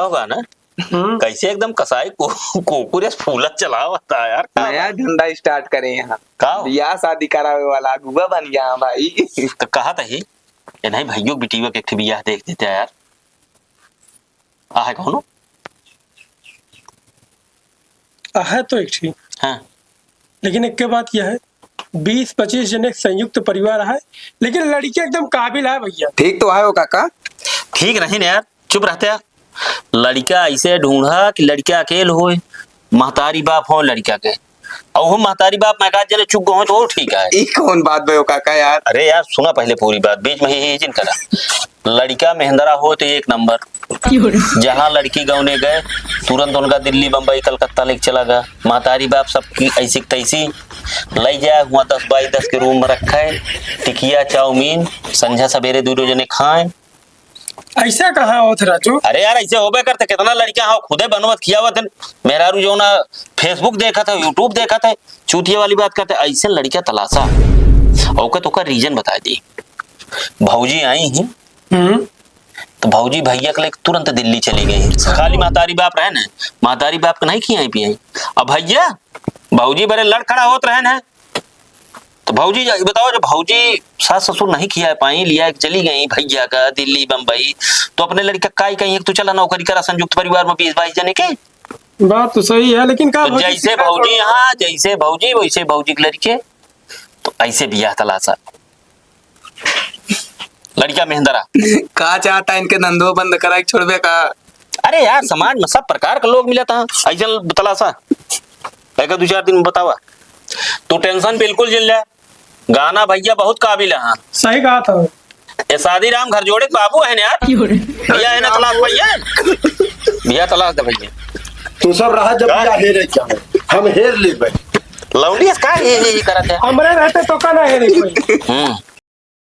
होगा ना कैसे एकदम कसाई को कोकुरेस फूला चला होता है यार। नया धंधा स्टार्ट करें यहाँ का बियाह शादी करावे वाला अगुआ बन गया भाई। तो कहा था ही ये नहीं भाइयों बिटिया के बियाह देख देते हैं यार। है कौन है तो एक ठीक। हाँ लेकिन एक के बात यह है 20-25 जने संयुक्त परिवार है, लेकिन लड़की एकदम काबिल है भैया। ठीक तो है वो काका। ठीक नहीं ना यार, चुप रहते यार। लड़का ऐसे ढूंढा कि लड़का अकेले होए, महतारी बाप हो लड़का के, और वो महतारी बाप मैं कहा जने चुप गो तो ठीक है। ये कौन बात भयो काका यार। अरे यार सुना पहले पूरी बात, बीच में ही जिन करा। लड़का मेहंदरा हो तो एक नंबर, जहाँ लड़की गौने गए तुरंत उनका दिल्ली बम्बई कलकत्ता लेके चला गया। महतारी बाप सबकी ऐसी तैसी ले जाए हुआ 10x10 के रूम में रखा है, टिकिया चाउमीन संझा सवेरे दूर जने खाए। ऐसा कहाँ होता राजू। अरे यार ऐसे होबे करते, कितना लड़कियां हो खुदे बनवत किया हुआ थे। मेहरारू जो ना फेसबुक देखा था, यूट्यूब देखा था, चूतिया वाली बात करते ऐसे लड़कियां तलाशा औका तो का रीजन बता दी। भौजी आई ही तो भौजी भैया के लिए तुरंत दिल्ली चली गई। खाली महतारी बाप रहे ना, महतारी बाप के नहीं खियाई पियाई। अब भैया भौजी बड़े लड़ खड़ा होत रहे ना, तो भौजी बताओ जब भौजी सास ससुर नहीं खिया पाई, लिया चली गई भैया का दिल्ली बम्बई, तो अपने लड़का काई कहीं तो चला नौकरी करा संयुक्त परिवार में 20-22 जने के। बात तो सही है, लेकिन का तो जैसे भौजी हाँ जैसे भौजी वैसे भौजी के लड़के, तो ऐसे बियाह तलाशा लड़का मेहंदरा। कहा चाहता है इनके धंधो बंद करा छोड़बे का। अरे यार समाज में सब प्रकार के लोग मिले था, ऐसे तलाशा एक 2-4 दिन में बतावा। तू टेंशन बिल्कुल जिल ले, गाना भैया बहुत काबिल है। सही कहा था। ये शादी राम घर जोड़े बाबू है ना यार। भैया है ना तलाश भैया, भैया तलाश दे भैया। तू सब रहा जब बियाह हेरे क्या है? हम हेर ले भाई लौंडी का ये करत है। हमरे रहते तो का ना है नहीं कोई।